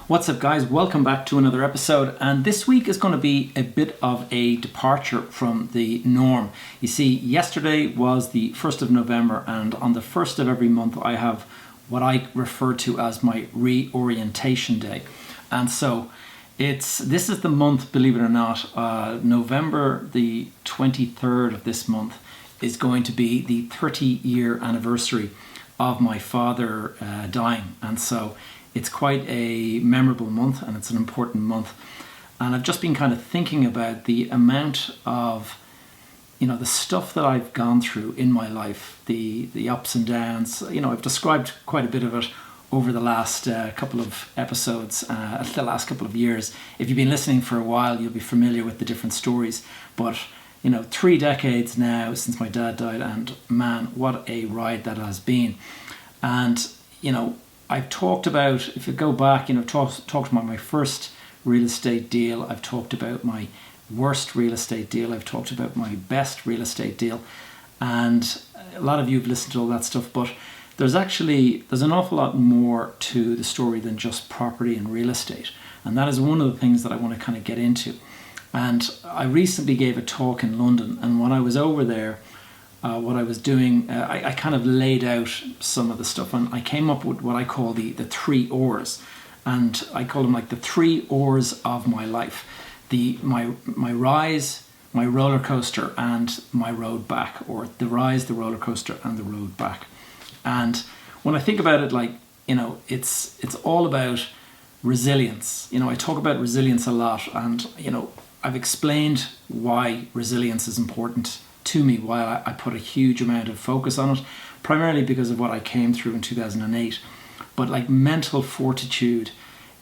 What's up, guys? Welcome back to another episode, and this week is going to be a bit of a departure from the norm. You see, yesterday was the 1st of November, and on the 1st of every month I have what I refer to as my reorientation day. And so this is the month, believe it or not, November the 23rd of this month is going to be the 30-year anniversary of my father dying. And so it's quite a memorable month, and it's an important month. And I've just been kind of thinking about the amount of, the stuff that I've gone through in my life, the ups and downs. I've described quite a bit of it over the last couple of episodes, the last couple of years. If you've been listening for a while, you'll be familiar with the different stories. But 3 decades now since my dad died, and man, what a ride that has been. And I've talked about, if you go back, talked about my first real estate deal. I've talked about my worst real estate deal. I've talked about my best real estate deal. And a lot of you have listened to all that stuff, but there's an awful lot more to the story than just property and real estate. And that is one of the things that I want to kind of get into. And I recently gave a talk in London, and when I was over there, what I was doing, I kind of laid out some of the stuff, and I came up with what I call the 3 oars, and I call them like the 3 oars of my life: my rise, my roller coaster, and my road back, or the rise, the roller coaster, and the road back. And when I think about it, it's all about resilience. I talk about resilience a lot, and I've explained why resilience is important to me, why I put a huge amount of focus on it, primarily because of what I came through in 2008. But mental fortitude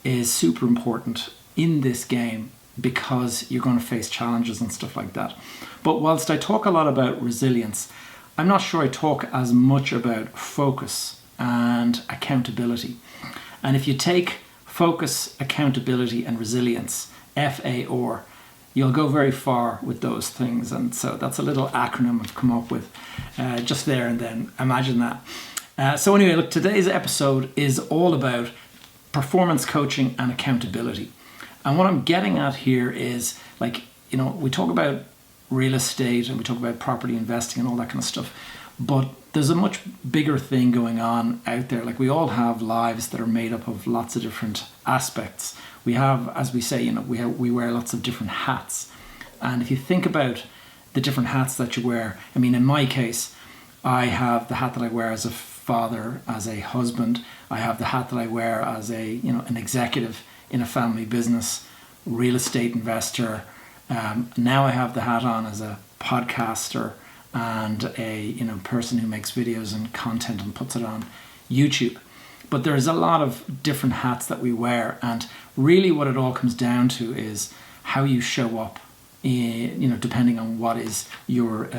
is super important in this game, because you're going to face challenges and stuff like that. But whilst I talk a lot about resilience, I'm not sure I talk as much about focus and accountability. And if you take focus, accountability, and resilience, FAR, you'll go very far with those things. And so that's a little acronym I've come up with just there and then. Imagine that. So anyway, look, today's episode is all about performance coaching and accountability. And what I'm getting at here is, we talk about real estate and we talk about property investing and all that kind of stuff, but there's a much bigger thing going on out there. We all have lives that are made up of lots of different aspects. We have, as we say, we wear lots of different hats. And if you think about the different hats that you wear, in my case, I have the hat that I wear as a father, as a husband. I have the hat that I wear as an executive in a family business, real estate investor. Now I have the hat on as a podcaster and a person who makes videos and content and puts it on YouTube. But there's a lot of different hats that we wear, and really what it all comes down to is how you show up, depending on what is your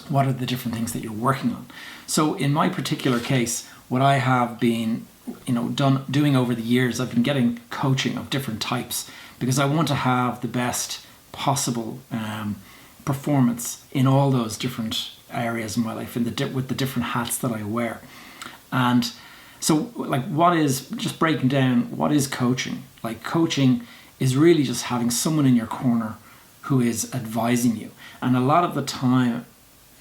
what are the different things that you're working on. So in my particular case, what I have been doing over the years, I've been getting coaching of different types, because I want to have the best possible performance in all those different areas in my life, with the different hats that I wear. And so what is, just breaking down, what is coaching? Coaching is really just having someone in your corner who is advising you. And a lot of the time,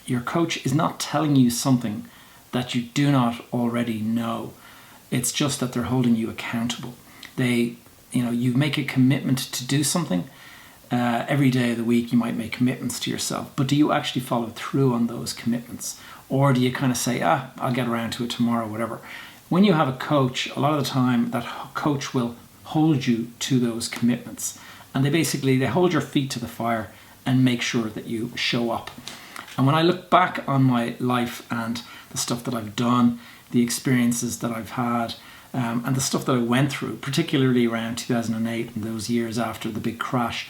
your coach is not telling you something that you do not already know. It's just that they're holding you accountable. You make a commitment to do something. Every day of the week you might make commitments to yourself, but do you actually follow through on those commitments? Or do you kind of say, I'll get around to it tomorrow, whatever? When you have a coach, a lot of the time that coach will hold you to those commitments, and they hold your feet to the fire and make sure that you show up. And when I look back on my life and the stuff that I've done, the experiences that I've had, and the stuff that I went through, particularly around 2008 and those years after the big crash,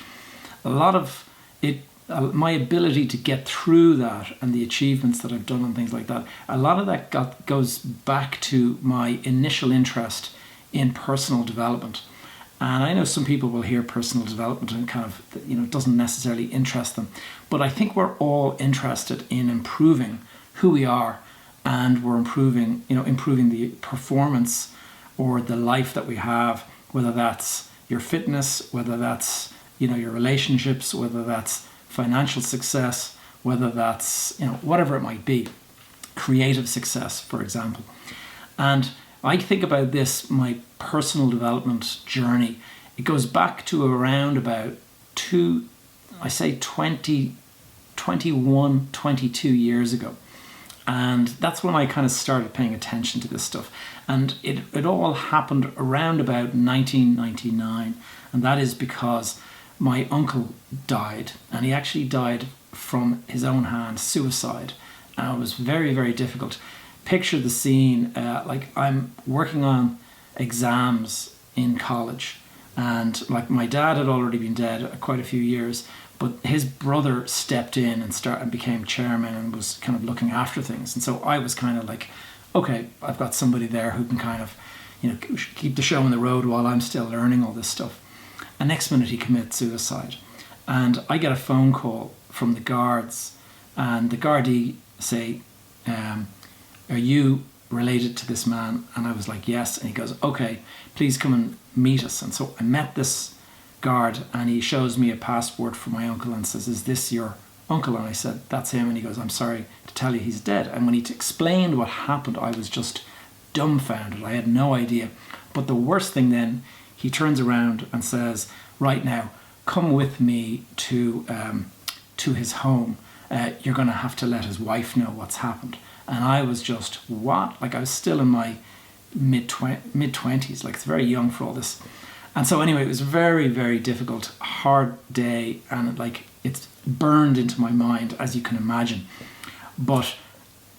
a lot of it, my ability to get through that and the achievements that I've done and things like that, a lot of that goes back to my initial interest in personal development. And I know some people will hear personal development and kind of, it doesn't necessarily interest them. But I think we're all interested in improving who we are, and we're improving the performance or the life that we have whether that's your fitness, whether that's, your relationships, whether that's financial success, whether that's, whatever it might be, creative success, for example. And I think about this, my personal development journey. It goes back to around about 21, 22 years ago. And that's when I kind of started paying attention to this stuff. And it all happened around about 1999. And that is because my uncle died. And he actually died from his own hand, suicide. And it was very, very difficult. Picture the scene, like I'm working on exams in college. And like my dad had already been dead quite a few years. But his brother stepped in and became chairman and was kind of looking after things. And so I was kind of like, okay, I've got somebody there who can kind of, keep the show on the road while I'm still learning all this stuff. And next minute he commits suicide. And I get a phone call from the guards, and the Gardaí say, are you related to this man? And I was like, yes. And he goes, okay, please come and meet us. And so I met this guard, and he shows me a passport for my uncle and says, is this your uncle? And I said, that's him. And he goes, I'm sorry to tell you he's dead. And when he explained what happened, I was just dumbfounded. I had no idea. But the worst thing then, he turns around and says, right now, come with me to his home. You're going to have to let his wife know what's happened. And I was just, what? Like I was still in my mid-20s, like it's very young for all this. And so anyway, it was a very, very difficult, hard day, and it's burned into my mind, as you can imagine. But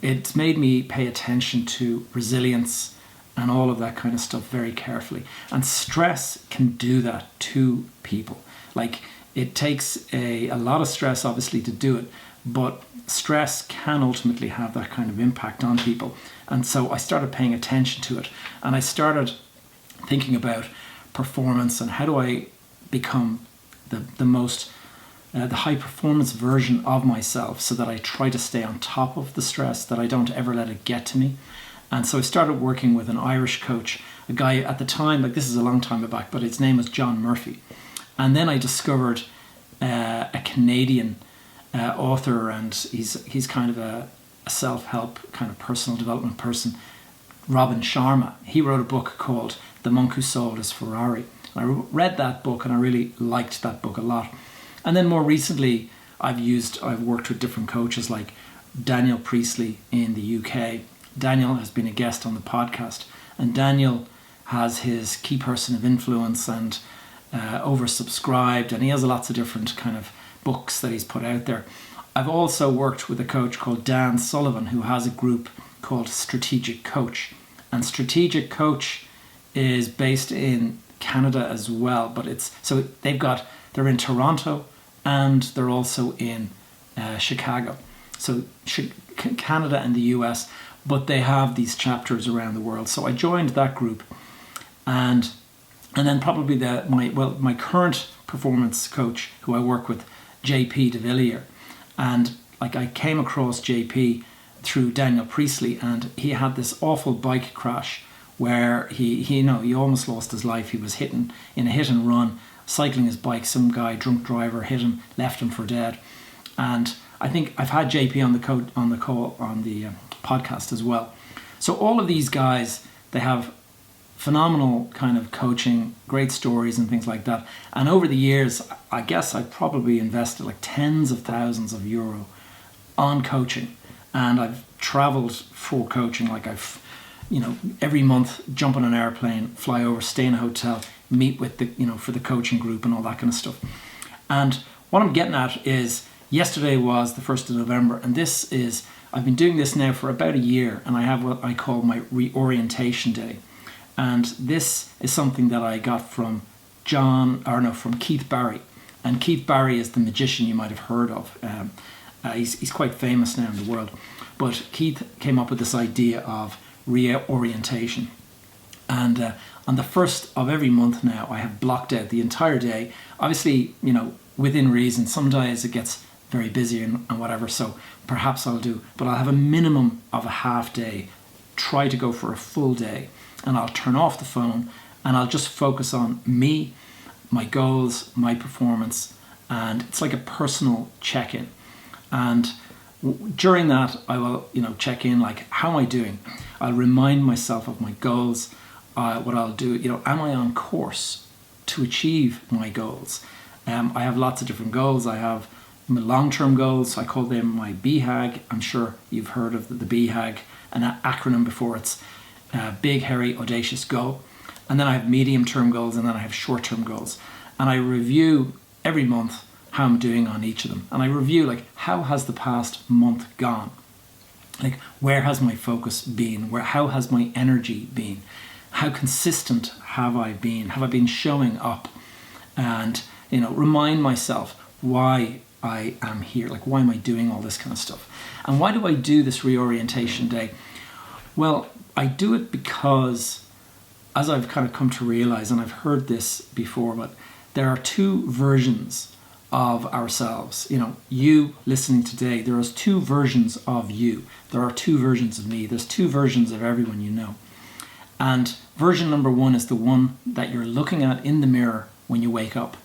it's made me pay attention to resilience and all of that kind of stuff very carefully. And stress can do that to people. Like it takes a lot of stress, obviously, to do it, but stress can ultimately have that kind of impact on people. And so I started paying attention to it, and I started thinking about performance and how do I become the most the high performance version of myself, so that I try to stay on top of the stress, that I don't ever let it get to me. And so I started working with an Irish coach, a guy at the time, like this is a long time back, but his name was John Murphy. And then I discovered a Canadian author, and he's kind of a self-help kind of personal development person, Robin Sharma. He wrote a book called The Monk Who Sold His Ferrari. And I read that book and I really liked that book a lot. And then more recently, I've worked with different coaches like Daniel Priestley in the UK. Daniel has been a guest on the podcast, and Daniel has his Key Person of Influence and oversubscribed, and he has lots of different kind of books that he's put out there. I've also worked with a coach called Dan Sullivan, who has a group called Strategic Coach. And Strategic Coach is based in Canada as well, but they're in Toronto and they're also in Chicago. So Canada and the US, but they have these chapters around the world. So I joined that group, and then probably my current performance coach who I work with, JP de Villiers, and like I came across JP through Daniel Priestley, and he had this awful bike crash where he almost lost his life. He was in a hit and run, cycling his bike. Some guy, drunk driver, hit him, left him for dead. And I think I've had JP on the podcast as well. So all of these guys, they have phenomenal kind of coaching, great stories and things like that. And over the years, I guess I probably invested like tens of thousands of euro on coaching. And I've traveled for coaching. Like every month jump on an airplane, fly over, stay in a hotel, meet with for the coaching group and all that kind of stuff. And what I'm getting at is, yesterday was the 1st of November, and I've been doing this now for about a year, and I have what I call my reorientation day. And this is something that I got from Keith Barry. And Keith Barry is the magician you might have heard of. He's quite famous now in the world. But Keith came up with this idea of reorientation. And on the 1st of every month now, I have blocked out the entire day. Obviously, within reason. Some days it gets very busy and whatever, so perhaps I'll have a minimum of a half day. Try to go for a full day. And I'll turn off the phone, and I'll just focus on me, my goals, my performance, and it's like a personal check-in. And during that, I will, check in, like, how am I doing? I'll remind myself of my goals. What I'll do, am I on course to achieve my goals? I have lots of different goals. I have my long-term goals. I call them my BHAG. I'm sure you've heard of the BHAG, an acronym before. It's big, hairy, audacious goal. And then I have medium-term goals, and then I have short-term goals. And I review every month how I'm doing on each of them. And I review, like, how has the past month gone? Like, where has my focus been? How has my energy been? How consistent have I been? Have I been showing up? And, remind myself why I am here. Like, why am I doing all this kind of stuff? And why do I do this reorientation day? Well, I do it because, as I've kind of come to realize, and I've heard this before, but there are two versions of ourselves. You listening today, there is two versions of you. There are two versions of me. There's two versions of everyone you know. And version number one is the one that you're looking at in the mirror when you wake up.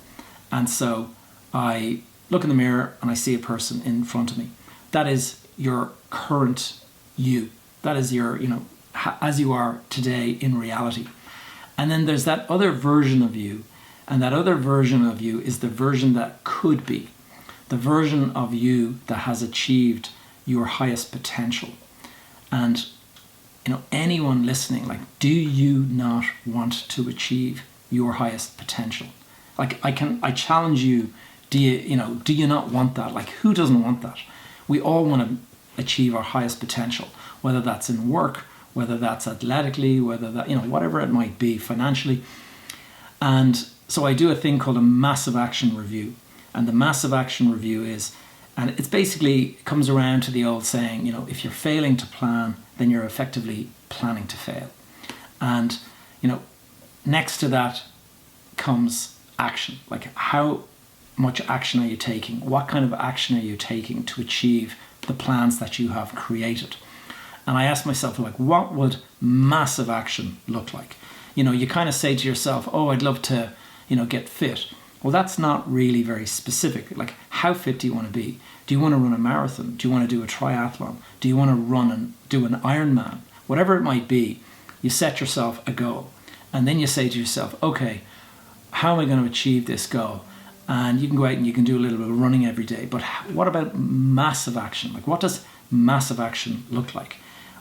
And so I look in the mirror and I see a person in front of me. That is your current you. That is your, as you are today in reality. And then there's that other version of you. And that other version of you is the version that could be, the version of you that has achieved your highest potential. And, anyone listening, like, do you not want to achieve your highest potential? Like, I challenge you, do you not want that? Like, who doesn't want that? We all want to achieve our highest potential, whether that's in work, whether that's athletically, whether that, whatever it might be, financially. And so I do a thing called a massive action review. And the massive action review and it's basically, it comes around to the old saying, if you're failing to plan, then you're effectively planning to fail. And, next to that comes action. Like, how much action are you taking? What kind of action are you taking to achieve the plans that you have created? And I ask myself, like, what would massive action look like? You kind of say to yourself, oh, I'd love to, get fit. Well, that's not really very specific. Like, how fit do you want to be? Do you want to run a marathon? Do you want to do a triathlon? Do you want to run and do an Ironman? Whatever it might be, you set yourself a goal. And then you say to yourself, okay, how am I going to achieve this goal? And you can go out and you can do a little bit of running every day. But what about massive action? Like, what does massive action look like?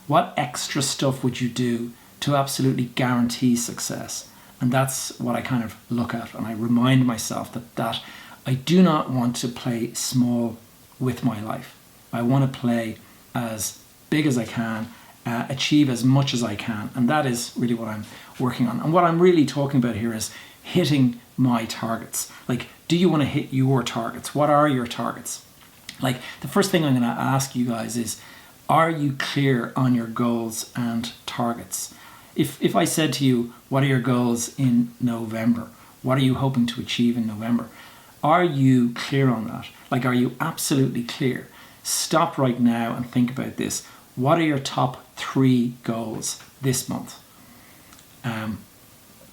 What extra stuff would you do to absolutely guarantee success? And that's what I kind of look at. And I remind myself that I do not want to play small with my life. I want to play as big as I can, achieve as much as I can. And that is really what I'm working on. And what I'm really talking about here is hitting my targets. Like, do you want to hit your targets? What are your targets? Like, the first thing I'm going to ask you guys is, are you clear on your goals and targets? If I said to you, what are your goals in November? What are you hoping to achieve in November? Are you clear on that? Like, are you absolutely clear? Stop right now and think about this. What are your top 3 goals this month?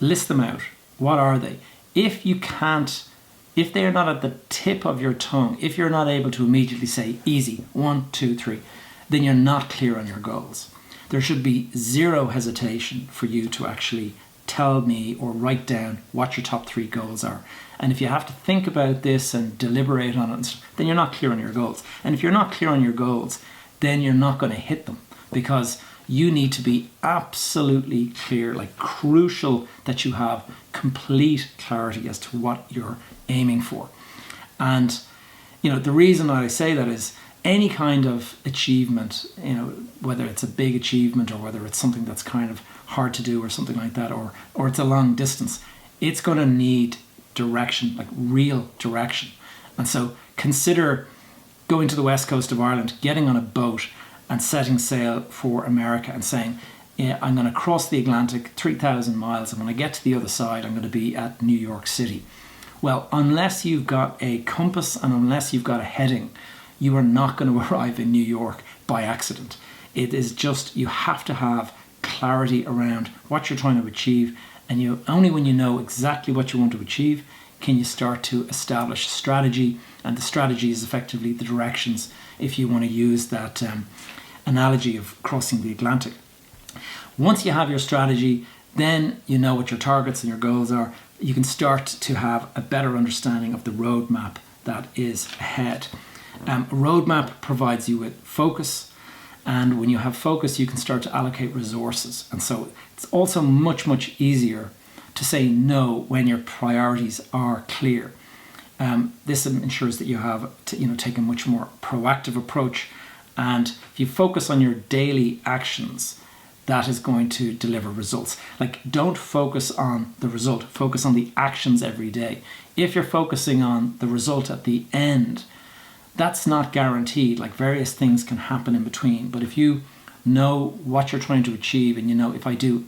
List them out. What are they? If they are not at the tip of your tongue, if you're not able to immediately say, easy, 1, 2, 3, then you're not clear on your goals. There should be zero hesitation for you to actually tell me or write down what your top 3 goals are. And if you have to think about this and deliberate on it, then you're not clear on your goals. And if you're not clear on your goals, then you're not going to hit them, because you need to be absolutely clear, like crucial that you have complete clarity as to what you're aiming for. And, the reason I say that is, any kind of achievement, whether it's a big achievement or whether it's something that's kind of hard to do or something like that, or it's a long distance, it's going to need direction, like real direction. And so consider going to the west coast of Ireland, getting on a boat and setting sail for America and saying, yeah, I'm going to cross the Atlantic 3,000 miles, and when I get to the other side, I'm going to be at New York City. Well, unless you've got a compass and unless you've got a heading, you are not going to arrive in New York by accident. It is just, you have to have clarity around what you're trying to achieve And only when you know exactly what you want to achieve can you start to establish a strategy. And the strategy is effectively the directions, if you want to use that analogy of crossing the Atlantic. Once you have your strategy, then you know what your targets and your goals are. You can start to have a better understanding of the roadmap that is ahead. A roadmap provides you with focus, and when you have focus, you can start to allocate resources. And so it's also much, much easier to say no when your priorities are clear. This ensures that you have take a much more proactive approach, and if you focus on your daily actions, that is going to deliver results. Like, don't focus on the result, focus on the actions every day. If you're focusing on the result at the end, that's not guaranteed. Like, various things can happen in between. But if you know what you're trying to achieve, and if I do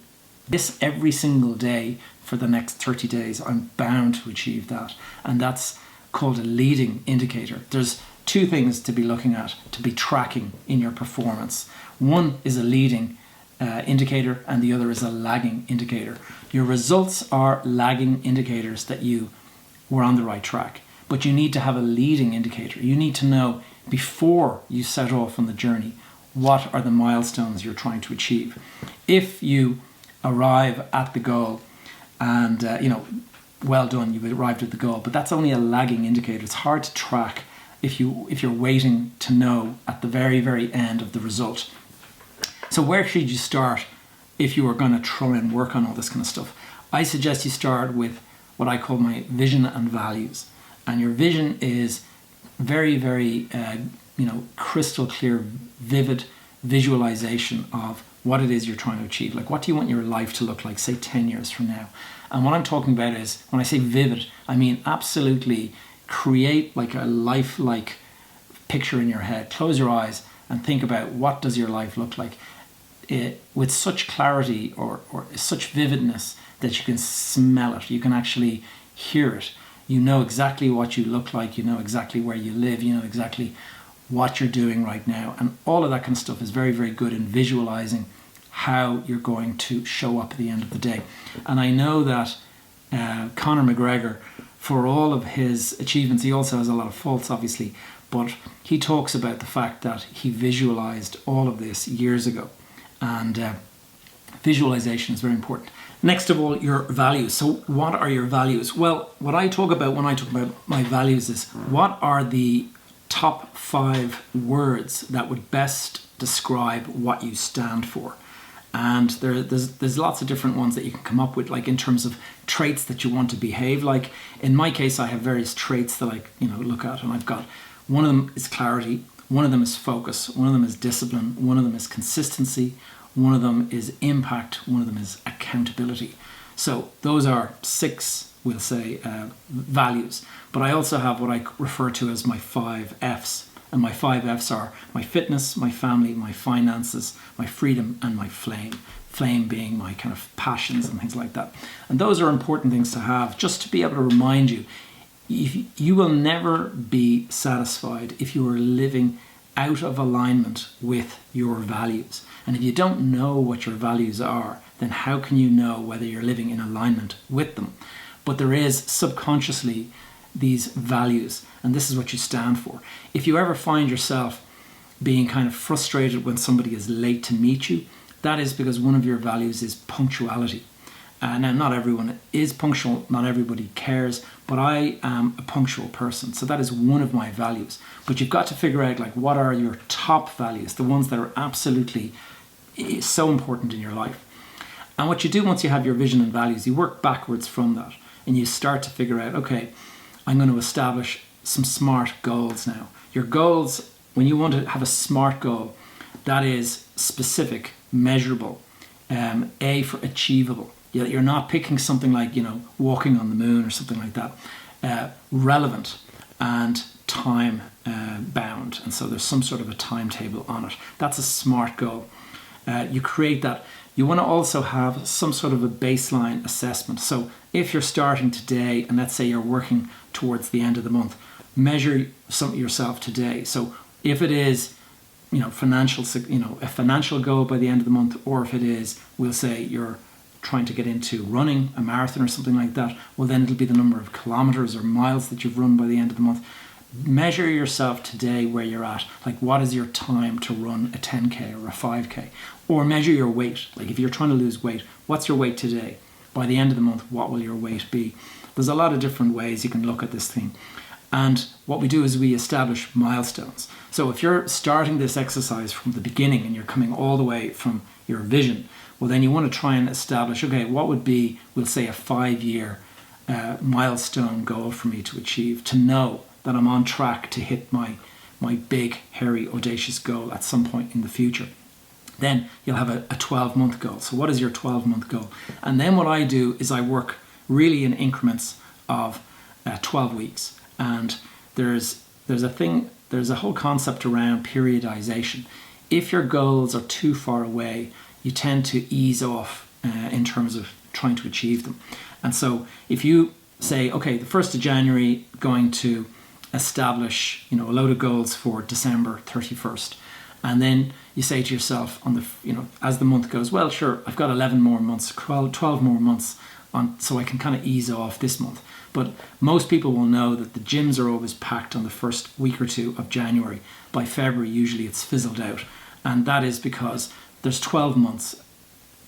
this every single day for the next 30 days, I'm bound to achieve that. And that's called a leading indicator. There's two things to be looking at, to be tracking in your performance. One is a leading indicator, and the other is a lagging indicator. Your results are lagging indicators that you were on the right track, but you need to have a leading indicator. You need to know before you set off on the journey, what are the milestones you're trying to achieve. If you arrive at the goal and well done, you've arrived at the goal, but that's only a lagging indicator. It's hard to track if you're waiting to know at the very, very end of the result. So where should you start if you are going to try and work on all this kind of stuff? I suggest you start with what I call my vision and values. And your vision is very, very, crystal clear, vivid visualization of what it is you're trying to achieve. Like, what do you want your life to look like, say 10 years from now? And what I'm talking about is, when I say vivid, I mean absolutely create like a lifelike picture in your head. Close your eyes and think about, what does your life look like? With such clarity or such vividness that you can smell it, you can actually hear it. You know exactly what you look like, you know exactly where you live, you know exactly what you're doing right now. And all of that kind of stuff is very, very good in visualizing how you're going to show up at the end of the day. And I know that Conor McGregor, for all of his achievements, he also has a lot of faults, obviously, but he talks about the fact that he visualized all of this years ago. And visualization is very important. Next of all, your values. So what are your values? Well, what I talk about when I talk about my values is, what are the top 5 words that would best describe what you stand for? And there's lots of different ones that you can come up with, like in terms of traits that you want to behave like. In my case, I have various traits that I look at, and I've got, one of them is clarity, one of them is focus, one of them is discipline, one of them is consistency, one of them is impact, one of them is accountability. So those are 6, we'll say, values. But I also have what I refer to as my 5 Fs. And my 5 Fs are my fitness, my family, my finances, my freedom, and my flame. Flame being my kind of passions and things like that. And those are important things to have, just to be able to remind you. You will never be satisfied if you are living out of alignment with your values. And if you don't know what your values are, then how can you know whether you're living in alignment with them? But there is subconsciously these values, and this is what you stand for. If you ever find yourself being kind of frustrated when somebody is late to meet you, that is because one of your values is punctuality. Now, not everyone is punctual, not everybody cares, but I am a punctual person, so that is one of my values. But you've got to figure out, like, what are your top values, the ones that are absolutely so important in your life. And what you do once you have your vision and values, you work backwards from that, and you start to figure out, okay, I'm going to establish some SMART goals now. Your goals, when you want to have a SMART goal, that is specific, measurable, A for achievable. You're not picking something like, walking on the moon or something like that. Relevant and time bound. And so there's some sort of a timetable on it. That's a SMART goal. You create that. You want to also have some sort of a baseline assessment. So if you're starting today, and let's say you're working towards the end of the month, measure yourself today. So if it is, a financial goal by the end of the month, or if it is, we'll say, your trying to get into running a marathon or something like that, well, then it'll be the number of kilometers or miles that you've run by the end of the month. Measure yourself today where you're at. Like, what is your time to run a 10K or a 5K? Or measure your weight. Like, if you're trying to lose weight, what's your weight today? By the end of the month, what will your weight be? There's a lot of different ways you can look at this thing. And what we do is we establish milestones. So if you're starting this exercise from the beginning and you're coming all the way from your vision, well, then you want to try and establish, okay, what would be, we'll say, a 5-year milestone goal for me to achieve, to know that I'm on track to hit my big, hairy, audacious goal at some point in the future. Then you'll have a 12-month goal. So what is your 12-month goal? And then what I do is I work really in increments of 12 weeks. And there's a whole concept around periodization. If your goals are too far away, you tend to ease off in terms of trying to achieve them. And so if you say, okay, the 1st of January, going to establish, a load of goals for December 31st. And then you say to yourself as the month goes, well, sure, I've got 11 more months, 12 more months on, so I can kind of ease off this month. But most people will know that the gyms are always packed on the first week or two of January. By February, usually it's fizzled out. And that is because there's 12 months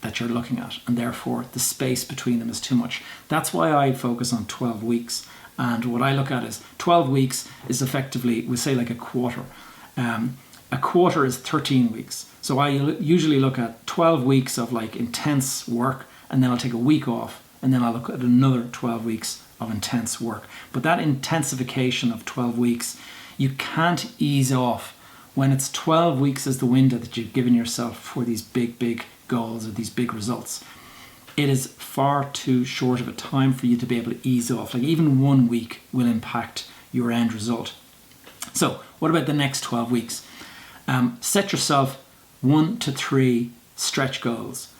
that you're looking at, and therefore the space between them is too much. That's why I focus on 12 weeks. And what I look at is 12 weeks is effectively, we say, like a quarter. A quarter is 13 weeks. So I usually look at 12 weeks of like intense work, and then I'll take a week off, and then I'll look at another 12 weeks of intense work. But that intensification of 12 weeks, you can't ease off when it's 12 weeks is the window that you've given yourself for these big goals or these big results. It is far too short of a time for you to be able to ease off. Like, even 1 week will impact your end result. So what about the next 12 weeks? Set yourself 1 to 3 stretch goals.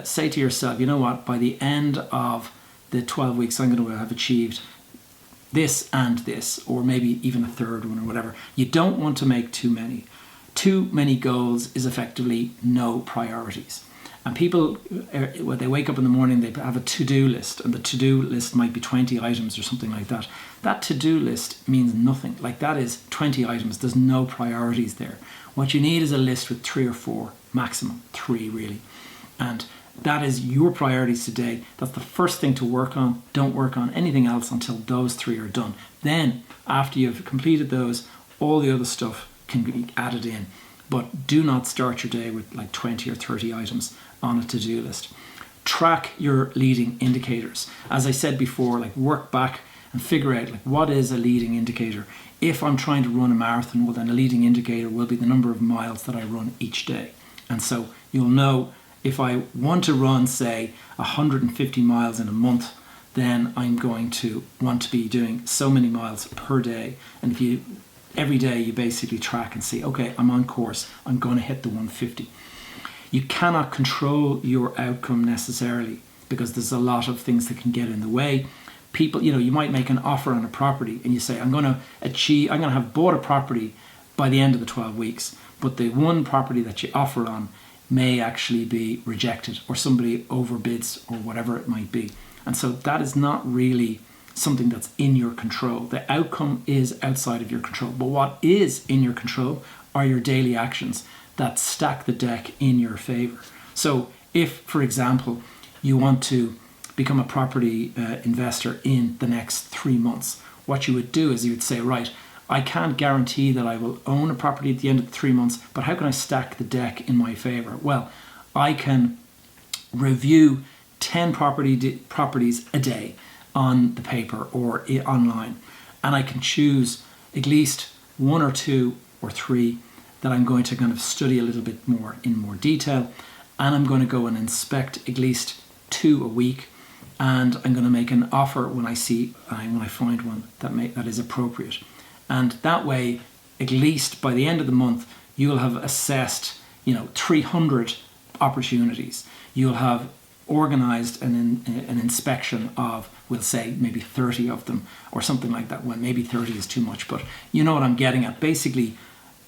Say to yourself, you know what, by the end of the 12 weeks, I'm going to have achieved this and this, or maybe even a third one or whatever. You don't want to make too many. Too many goals is effectively no priorities. And people, when they wake up in the morning, they have a to-do list, and the to-do list might be 20 items or something like that. That to-do list means nothing. Like, that is 20 items. There's no priorities there. What you need is a list with 3 or 4, maximum 3 really. And that is your priorities today. That's the first thing to work on. Don't work on anything else until those 3 are done. Then, after you've completed those, all the other stuff can be added in. But do not start your day with like 20 or 30 items on a to-do list. Track your leading indicators. As I said before, like, work back and figure out, like, what is a leading indicator. If I'm trying to run a marathon, well, then a leading indicator will be the number of miles that I run each day. And so you'll know, if I want to run, say, 150 miles in a month, then I'm going to want to be doing so many miles per day. And if every day you basically track and see, okay, I'm on course, I'm going to hit the 150. You cannot control your outcome necessarily, because there's a lot of things that can get in the way. People, you might make an offer on a property and you say, I'm going to have bought a property by the end of the 12 weeks, but the one property that you offer on may actually be rejected, or somebody overbids, or whatever it might be. And so that is not really something that's in your control. The outcome is outside of your control. But what is in your control are your daily actions that stack the deck in your favor. So if, for example, you want to become a property investor in the next 3 months, what you would do is you would say, right, I can't guarantee that I will own a property at the end of the 3 months, but how can I stack the deck in my favor? Well, I can review 10 properties a day on the paper or online, and I can choose at least 1 or 2 or 3 that I'm going to kind of study a little bit more in more detail, and I'm going to go and inspect at least 2 a week, and I'm going to make an offer when I find one that is appropriate. And that way, at least by the end of the month, you'll have assessed 300 opportunities. You'll have organized an inspection of, we'll say, maybe 30 of them, or something like that. Well, maybe 30 is too much, but you know what I'm getting at. Basically,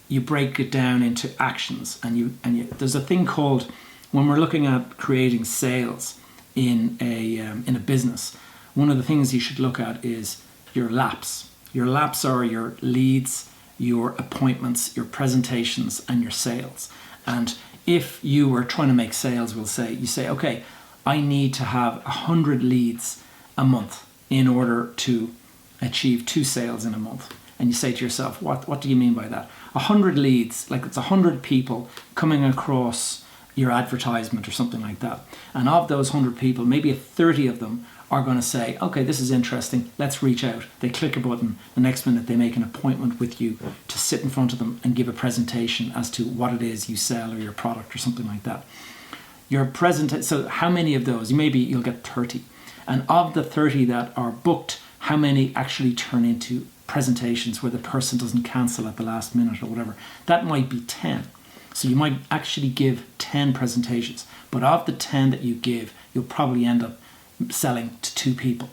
you break it down into actions, and you there's a thing called, when we're looking at creating sales, in a business, one of the things you should look at is your laps. Your laps are your leads, your appointments, your presentations, and your sales. And if you were trying to make sales, you say, okay, I need to have 100 leads a month in order to achieve 2 sales in a month. And you say to yourself, what do you mean by that? 100 leads, like it's 100 people coming across your advertisement or something like that. And of those 100 people, maybe 30 of them are going to say, okay, this is interesting, let's reach out. They click a button, the next minute they make an appointment with you to sit in front of them and give a presentation as to what it is you sell or your product or something like that. So how many of those? Maybe you'll get 30. And of the 30 that are booked, how many actually turn into presentations where the person doesn't cancel at the last minute or whatever? That might be 10. So you might actually give 10 presentations. But of the 10 that you give, you'll probably end up selling to 2 people.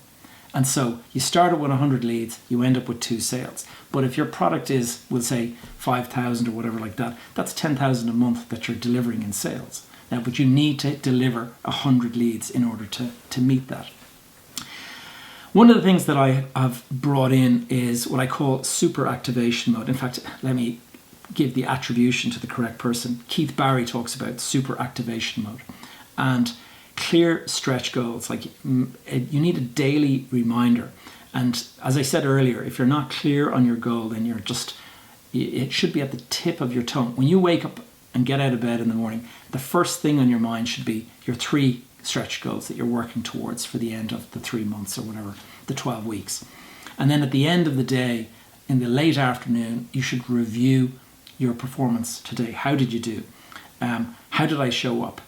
And so you started with 100 leads, you end up with 2 sales. But if your product is, we'll say 5,000 or whatever like that, that's 10,000 a month that you're delivering in sales. Now, but you need to deliver 100 leads in order to meet that. One of the things that I have brought in is what I call super activation mode. In fact, let me give the attribution to the correct person. Keith Barry talks about super activation mode. And clear stretch goals, like you need a daily reminder. And as I said earlier, if you're not clear on your goal, then it should be at the tip of your tongue. When you wake up and get out of bed in the morning, the first thing on your mind should be your 3 stretch goals that you're working towards for the end of the 3 months or whatever, the 12 weeks. And then at the end of the day, in the late afternoon, you should review your performance today. How did you do? How did I show up?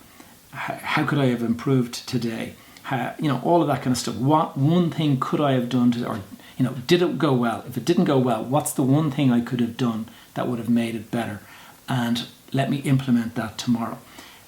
How could I have improved today? All of that kind of stuff. What one thing could I have done did it go well? If it didn't go well, what's the one thing I could have done that would have made it better? And let me implement that tomorrow.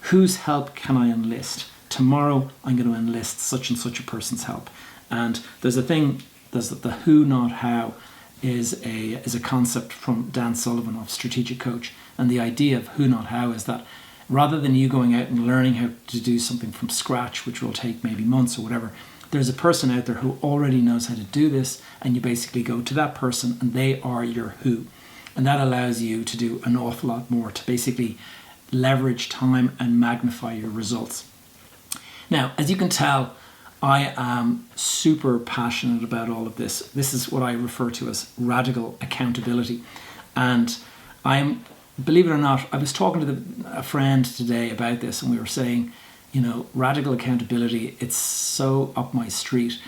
Whose help can I enlist? Tomorrow I'm going to enlist such and such a person's help. And there's the who, not how is a concept from Dan Sullivan of Strategic Coach. And the idea of who, not how is that rather than you going out and learning how to do something from scratch, which will take maybe months or whatever, there's a person out there who already knows how to do this, and you basically go to that person and they are your who. And that allows you to do an awful lot more to basically leverage time and magnify your results. Now, as you can tell, I am super passionate about all of this. This is what I refer to as radical accountability. And believe it or not, I was talking to a friend today about this, and we were saying, radical accountability, it's so up my street.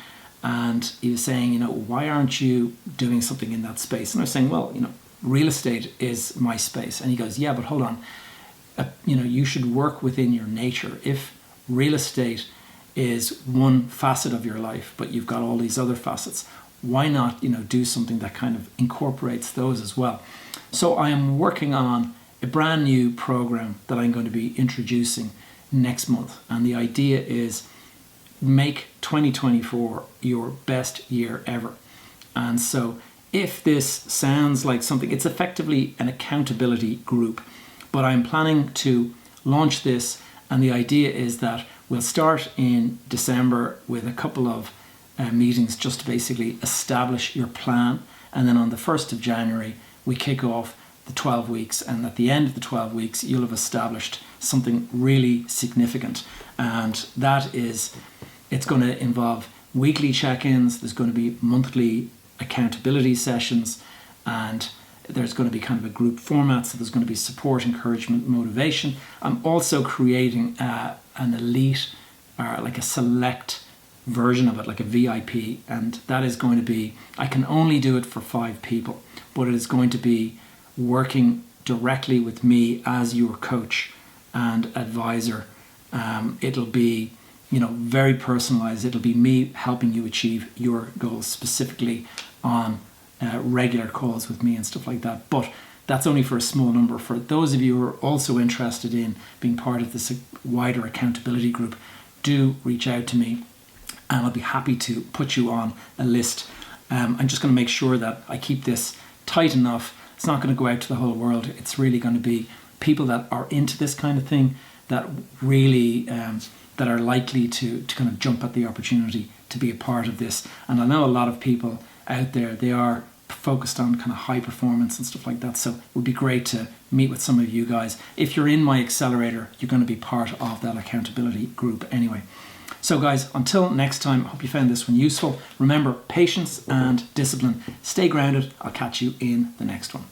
And he was saying, why aren't you doing something in that space? And I was saying, well, real estate is my space. And he goes, yeah, but hold on. You should work within your nature. If real estate is one facet of your life, but you've got all these other facets, why not, do something that kind of incorporates those as well? So I am working on a brand new program that I'm going to be introducing next month. And the idea is make 2024 your best year ever. And so if this sounds like something, it's effectively an accountability group, but I'm planning to launch this. And the idea is that we'll start in December with a couple of meetings just to basically establish your plan. And then on the 1st of January, we kick off the 12 weeks. And at the end of the 12 weeks, you'll have established something really significant. And that is, it's going to involve weekly check-ins. There's going to be monthly accountability sessions, and there's going to be kind of a group format. So there's going to be support, encouragement, motivation. I'm also creating an elite or like a select version of it, like a VIP, and that is going to be, I can only do it for 5 people, but it is going to be working directly with me as your coach and advisor. It'll be, very personalized. It'll be me helping you achieve your goals, specifically on regular calls with me and stuff like that. But that's only for a small number. For those of you who are also interested in being part of this wider accountability group, do reach out to me and I'll be happy to put you on a list. I'm just going to make sure that I keep this tight enough. It's not going to go out to the whole world. It's really going to be people that are into this kind of thing, that really that are likely to kind of jump at the opportunity to be a part of this. And I know a lot of people out there, they are focused on kind of high performance and stuff like that. So it would be great to meet with some of you guys. If you're in my accelerator, you're going to be part of that accountability group anyway. So guys, until next time, I hope you found this one useful. Remember, patience and discipline. Stay grounded. I'll catch you in the next one.